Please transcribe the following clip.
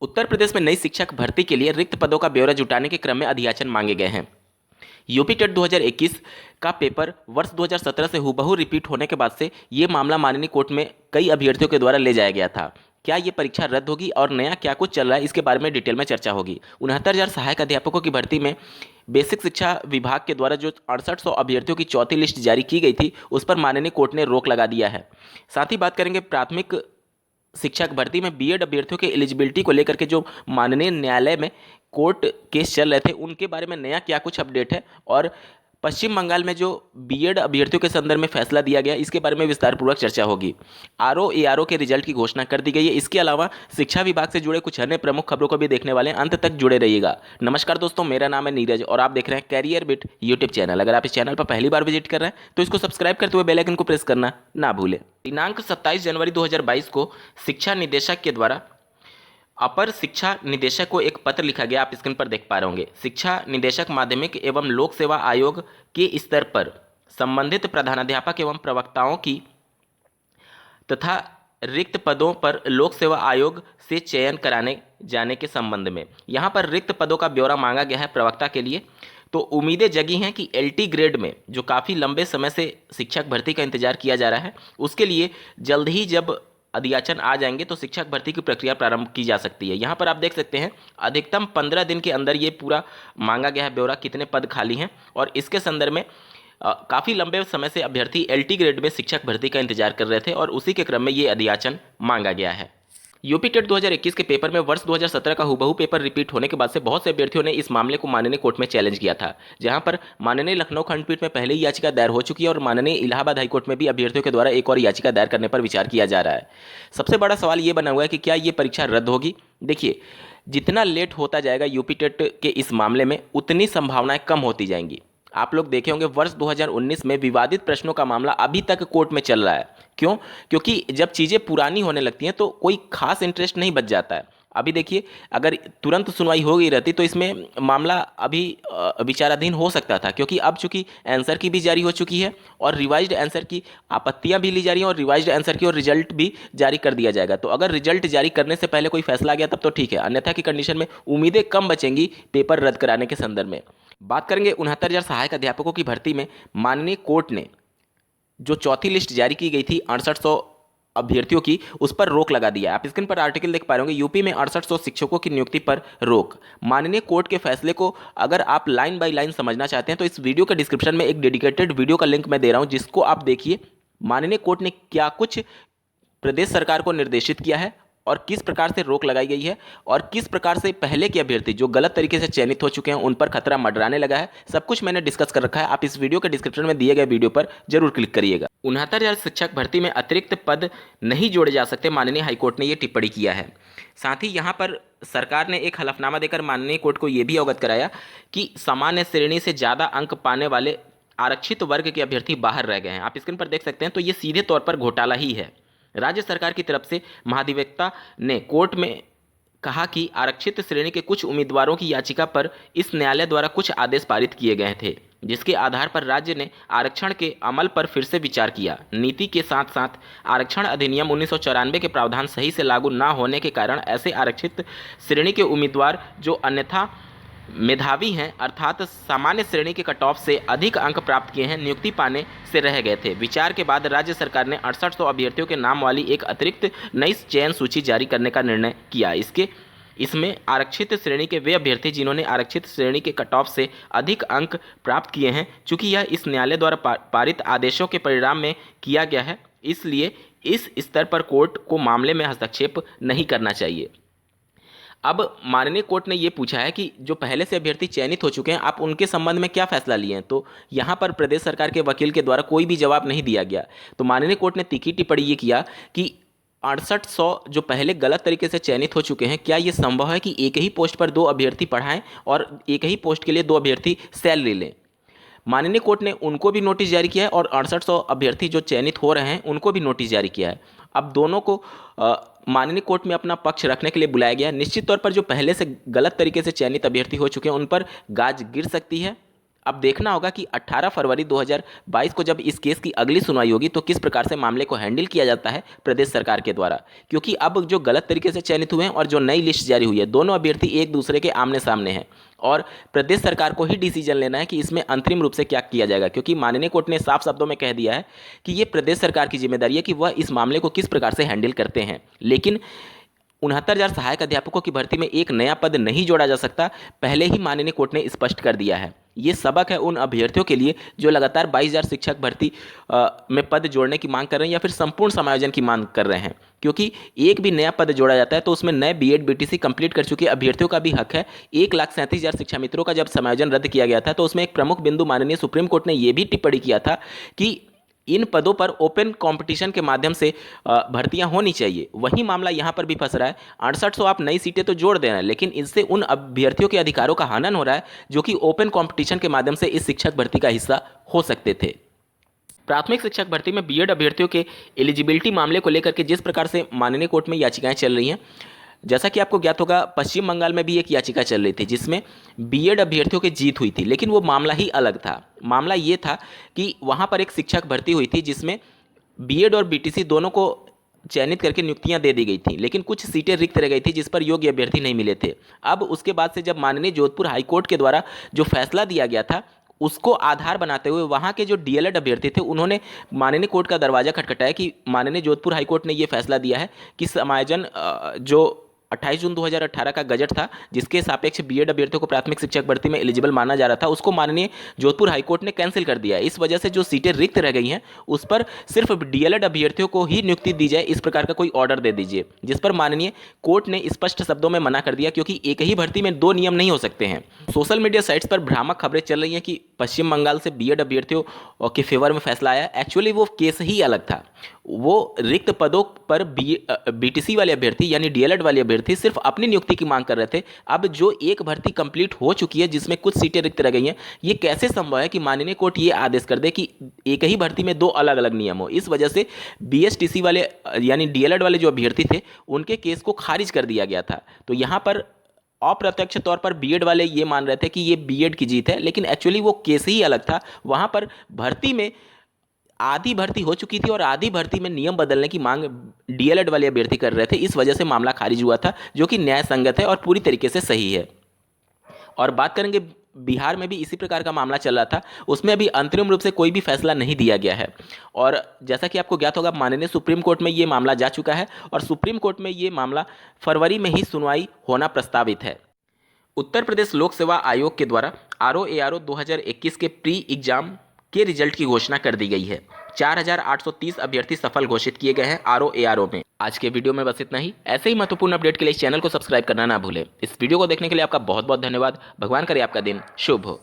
उत्तर प्रदेश में नई शिक्षक भर्ती के लिए रिक्त पदों का ब्यौरा जुटाने के क्रम में अधियाचन मांगे गए हैं। यूपी टेट 2021 का पेपर वर्ष 2017 से हूबहू रिपीट होने के बाद से ये मामला माननीय कोर्ट में कई अभ्यर्थियों के द्वारा ले जाया गया था। क्या ये परीक्षा रद्द होगी और नया क्या कुछ चल रहा है, इसके बारे में डिटेल में चर्चा होगी। 69,000 सहायक अध्यापकों की भर्ती में बेसिक शिक्षा विभाग के द्वारा जो 6800 अभ्यर्थियों की चौथी लिस्ट जारी की गई थी, उस पर माननीय कोर्ट ने रोक लगा दिया है। साथ ही बात करेंगे प्राथमिक शिक्षक भर्ती में बीएड अभ्यर्थियों के एलिजिबिलिटी को लेकर के जो माननीय न्यायालय में कोर्ट केस चल रहे थे, उनके बारे में नया क्या कुछ अपडेट है और पश्चिम बंगाल में जो बीएड अभ्यर्थियों के संदर्भ में फैसला दिया गया, इसके बारे में विस्तारपूर्वक चर्चा होगी। आरओ एआरओ के रिजल्ट की घोषणा कर दी गई है। इसके अलावा शिक्षा विभाग से जुड़े कुछ अन्य प्रमुख खबरों को भी देखने वाले हैं, अंत तक जुड़े रहिएगा। नमस्कार दोस्तों, मेरा नाम है नीरज और आप देख रहे हैं कैरियर बिट यूट्यूब चैनल। अगर आप इस चैनल पर पहली बार विजिट कर रहे हैं तो इसको सब्सक्राइब करते हुए बेल आइकन को प्रेस करना ना भूलें। दिनांक 27 जनवरी 2022 को शिक्षा निदेशक के द्वारा अपर शिक्षा निदेशक को एक पत्र लिखा गया, आप स्क्रीन पर देख पा रहे होंगे। शिक्षा निदेशक माध्यमिक एवं लोक सेवा आयोग के स्तर पर संबंधित प्रधानाध्यापक एवं प्रवक्ताओं की तथा रिक्त पदों पर लोक सेवा आयोग से चयन कराने जाने के संबंध में यहाँ पर रिक्त पदों का ब्यौरा मांगा गया है प्रवक्ता के लिए। तो उम्मीदें जगी हैं कि एलटी ग्रेड में जो काफ़ी लंबे समय से शिक्षक भर्ती का इंतजार किया जा रहा है, उसके लिए जल्द ही जब अधियाचन आ जाएंगे तो शिक्षक भर्ती की प्रक्रिया प्रारंभ की जा सकती है। यहाँ पर आप देख सकते हैं अधिकतम 15 दिन के अंदर ये पूरा मांगा गया है ब्यौरा, कितने पद खाली हैं, और इसके संदर्भ में काफ़ी लंबे समय से अभ्यर्थी एलटी ग्रेड में शिक्षक भर्ती का इंतजार कर रहे थे और उसी के क्रम में ये अधियाचन मांगा गया है। यूपी टेट 2021 के पेपर में वर्ष 2017 का हूबहू पेपर रिपीट होने के बाद से बहुत से अभ्यर्थियों ने इस मामले को माननीय कोर्ट में चैलेंज किया था, जहां पर माननीय लखनऊ खंडपीठ में पहले ही याचिका दायर हो चुकी है और माननीय इलाहाबाद हाईकोर्ट में भी अभ्यर्थियों के द्वारा एक और याचिका दायर करने पर विचार किया जा रहा है। सबसे बड़ा सवाल ये बना हुआ है कि क्या ये परीक्षा रद्द होगी। देखिए, जितना लेट होता जाएगा यूपी टेट के इस मामले में, उतनी संभावनाएं कम होती जाएंगी। आप लोग देखे होंगे वर्ष 2019 में विवादित प्रश्नों का मामला अभी तक कोर्ट में चल रहा है। क्यों? क्योंकि जब चीज़ें पुरानी होने लगती हैं तो कोई खास इंटरेस्ट नहीं बच जाता है। अभी देखिए, अगर तुरंत सुनवाई हो गई रहती तो इसमें मामला अभी विचाराधीन हो सकता था, क्योंकि अब चूंकि आंसर की भी जारी हो चुकी है और रिवाइज्ड आंसर की आपत्तियां भी ली जा रही हैं और रिवाइज्ड आंसर की और रिजल्ट भी जारी कर दिया जाएगा। तो अगर रिजल्ट जारी करने से पहले कोई फैसला आ गया तब तो ठीक है, अन्यथा की कंडीशन में उम्मीदें कम बचेंगी पेपर रद्द कराने के संदर्भ में। बात करेंगे 69,000 सहायक अध्यापकों की भर्ती में माननीय कोर्ट ने जो चौथी लिस्ट जारी की गई थी 6800 अभ्यर्थियों की, उस पर रोक लगा दिया। आप स्क्रीन पर आर्टिकल देख पा रहे होंगे, यूपी में 6800 शिक्षकों की नियुक्ति पर रोक। माननीय कोर्ट के फैसले को अगर आप लाइन बाय लाइन समझना चाहते हैं तो इस वीडियो के डिस्क्रिप्शन में एक डेडिकेटेड वीडियो का लिंक मैं दे रहा हूं, जिसको आप देखिए। माननीय कोर्ट ने क्या कुछ प्रदेश सरकार को निर्देशित किया है और किस प्रकार से रोक लगाई गई है और किस प्रकार से पहले के अभ्यर्थी जो गलत तरीके से चयनित हो चुके हैं उन पर खतरा मंडराने लगा है, सब कुछ मैंने डिस्कस कर रखा है। आप इस वीडियो के डिस्क्रिप्शन में दिए गए वीडियो पर जरूर क्लिक करिएगा। 69,000 शिक्षक भर्ती में अतिरिक्त पद नहीं जोड़े जा सकते, माननीय हाईकोर्ट ने यह टिप्पणी किया है। साथ ही यहाँ पर सरकार ने एक हलफनामा देकर माननीय कोर्ट को यह भी अवगत कराया कि सामान्य श्रेणी से ज़्यादा अंक पाने वाले आरक्षित वर्ग के अभ्यर्थी बाहर रह गए हैं। आप स्क्रीन पर देख सकते हैं, तो ये सीधे तौर पर घोटाला ही है। राज्य सरकार की तरफ से महाधिवक्ता ने कोर्ट में कहा कि आरक्षित श्रेणी के कुछ उम्मीदवारों की याचिका पर इस न्यायालय द्वारा कुछ आदेश पारित किए गए थे, जिसके आधार पर राज्य ने आरक्षण के अमल पर फिर से विचार किया। नीति के साथ साथ आरक्षण अधिनियम 1994 के प्रावधान सही से लागू न होने के कारण ऐसे आरक्षित श्रेणी के उम्मीदवार जो अन्यथा मेधावी हैं, अर्थात सामान्य श्रेणी के कट ऑफ से अधिक अंक प्राप्त किए हैं, नियुक्ति पाने से रह गए थे। विचार के बाद राज्य सरकार ने 6800 अभ्यर्थियों के नाम वाली एक अतिरिक्त नई चयन सूची जारी करने का निर्णय किया। इसमें आरक्षित श्रेणी के वे अभ्यर्थी जिन्होंने आरक्षित श्रेणी के कट ऑफ से अधिक अंक प्राप्त किए हैं, चूंकि यह इस न्यायालय द्वारा पारित आदेशों के परिणाम में किया गया है, इसलिए इस स्तर पर कोर्ट को मामले में हस्तक्षेप नहीं करना चाहिए। अब माननीय कोर्ट ने ये पूछा है कि जो पहले से अभ्यर्थी चयनित हो चुके हैं, आप उनके संबंध में क्या फैसला लिए हैं। तो यहाँ पर प्रदेश सरकार के वकील के द्वारा कोई भी जवाब नहीं दिया गया। तो माननीय कोर्ट ने तीखी टिप्पणी ये किया कि 6800 जो पहले गलत तरीके से चयनित हो चुके हैं, क्या ये संभव है कि एक ही पोस्ट पर 2 अभ्यर्थी पढ़ाएं और एक ही पोस्ट के लिए 2 अभ्यर्थी सैलरी लें। माननीय कोर्ट ने उनको भी नोटिस जारी किया है और 6800 अभ्यर्थी जो चयनित हो रहे हैं उनको भी नोटिस जारी किया है। अब दोनों को माननीय कोर्ट में अपना पक्ष रखने के लिए बुलाया गया है। निश्चित तौर पर जो पहले से गलत तरीके से चयनित अभ्यर्थी हो चुके हैं उन पर गाज गिर सकती है। अब देखना होगा कि 18 फरवरी 2022 को जब इस केस की अगली सुनवाई होगी तो किस प्रकार से मामले को हैंडल किया जाता है प्रदेश सरकार के द्वारा, क्योंकि अब जो गलत तरीके से चयनित हुए हैं और जो नई लिस्ट जारी हुई है, दोनों अभ्यर्थी एक दूसरे के आमने सामने हैं और प्रदेश सरकार को ही डिसीजन लेना है कि इसमें अंतरिम रूप से क्या किया जाएगा, क्योंकि माननीय कोर्ट ने साफ शब्दों में कह दिया है कि ये प्रदेश सरकार की जिम्मेदारी है कि वह इस मामले को किस प्रकार से हैंडल करते हैं। लेकिन 69,000 सहायक अध्यापकों की भर्ती में एक नया पद नहीं जोड़ा जा सकता, पहले ही माननीय कोर्ट ने स्पष्ट कर दिया है। ये सबक है उन अभ्यर्थियों के लिए जो लगातार 22,000 शिक्षक भर्ती में पद जोड़ने की मांग कर रहे हैं या फिर संपूर्ण समायोजन की मांग कर रहे हैं, क्योंकि एक भी नया पद जोड़ा जाता है तो उसमें नए बीएड बीटीसी कंप्लीट कर चुके अभ्यर्थियों का भी हक है। 1,37,000 शिक्षा मित्रों का जब समायोजन रद्द किया गया था तो उसमें एक प्रमुख बिंदु माननीय सुप्रीम कोर्ट ने यह भी टिप्पणी किया था कि इन पदों पर ओपन कंपटीशन के माध्यम से भर्तियां होनी चाहिए। वही मामला यहां पर भी फंस रहा है। 6800 आप नई सीटें तो जोड़ दे रहे हैं, लेकिन इससे उन अभ्यर्थियों के अधिकारों का हनन हो रहा है जो कि ओपन कंपटीशन के माध्यम से इस शिक्षक भर्ती का हिस्सा हो सकते थे। प्राथमिक शिक्षक भर्ती में बीएड अभ्यर्थियों के एलिजिबिलिटी मामले को लेकर के जिस प्रकार से माननीय कोर्ट में याचिकाएं चल रही हैं, जैसा कि आपको ज्ञात होगा पश्चिम बंगाल में भी एक याचिका चल रही थी जिसमें बीएड अभ्यर्थियों की जीत हुई थी, लेकिन वो मामला ही अलग था। मामला ये था कि वहाँ पर एक शिक्षक भर्ती हुई थी जिसमें बीएड और बीटीसी दोनों को चयनित करके नियुक्तियां दे दी गई थी, लेकिन कुछ सीटें रिक्त रह गई थी जिस पर योग्य अभ्यर्थी नहीं मिले थे। अब उसके बाद से जब माननीय जोधपुर हाईकोर्ट के द्वारा जो फैसला दिया गया था उसको आधार बनाते हुए वहाँ के जो डीएलएड अभ्यर्थी थे उन्होंने माननीय कोर्ट का दरवाजा खटखटाया कि माननीय जोधपुर हाईकोर्ट ने ये फैसला दिया है कि समायोजन जो 28 जून 2018 का गजट था जिसके सापेक्ष बीएड अभ्यर्थियों को प्राथमिक शिक्षक भर्ती में एलिजिबल माना जा रहा था, उसको माननीय जोधपुर हाईकोर्ट ने कैंसिल कर दिया। इस वजह से जो सीटें रिक्त रह गई हैं उस पर सिर्फ डीएलएड अभ्यर्थियों को ही नियुक्ति दी जाए, इस प्रकार का कोई ऑर्डर दे दीजिए, जिस पर माननीय कोर्ट ने स्पष्ट शब्दों में मना कर दिया, क्योंकि एक ही भर्ती में दो नियम नहीं हो सकते हैं। सोशल मीडिया साइट्स पर भ्रामक खबरें चल रही हैं कि पश्चिम बंगाल से बीएड अभ्यर्थियों के फेवर में फैसला आया। एक्चुअली वो केस ही अलग था। वो रिक्त पदों पर बीटीसी वाले अभ्यर्थी यानी डीएलएड वाले अभ्यर्थी सिर्फ अपनी नियुक्ति की मांग कर रहे थे। अब जो एक भर्ती कंप्लीट हो चुकी है जिसमें कुछ सीटें रिक्त रह गई हैं, ये कैसे संभव है कि माननीय कोर्ट ये आदेश कर दे कि एक ही भर्ती में दो अलग अलग नियम हो। इस वजह से बीएसटीसी वाले यानी डीएलएड वाले जो अभ्यर्थी थे उनके केस को खारिज कर दिया गया था। तो यहाँ पर अप्रत्यक्ष तौर पर बीएड वाले ये मान रहे थे कि ये बीएड की जीत है, लेकिन एक्चुअली वो केस ही अलग था। वहाँ पर भर्ती में आधी भर्ती हो चुकी थी और आधी भर्ती में नियम बदलने की मांग डीएलएड वाले अभ्यर्थी कर रहे थे। इस वजह से मामला खारिज हुआ था, जो कि न्याय संगत है और पूरी तरीके से सही है। और बात करेंगे बिहार में भी इसी प्रकार का मामला चल रहा था, उसमें अभी अंतरिम रूप से कोई भी फैसला नहीं दिया गया है। और जैसा कि आपको ज्ञात होगा माननीय सुप्रीम कोर्ट में ये मामला जा चुका है और सुप्रीम कोर्ट में ये मामला फरवरी में ही सुनवाई होना प्रस्तावित है। उत्तर प्रदेश लोक सेवा आयोग के द्वारा RO-ARO 2021 के प्री एग्जाम के रिजल्ट की घोषणा कर दी गई है। 4,830 अभ्यर्थी सफल घोषित किए गए हैं RO-ARO में। आज के वीडियो में बस इतना ही। ऐसे ही महत्वपूर्ण अपडेट के लिए इस चैनल को सब्सक्राइब करना ना भूलें। इस वीडियो को देखने के लिए आपका बहुत बहुत धन्यवाद। भगवान करे आपका दिन शुभ हो।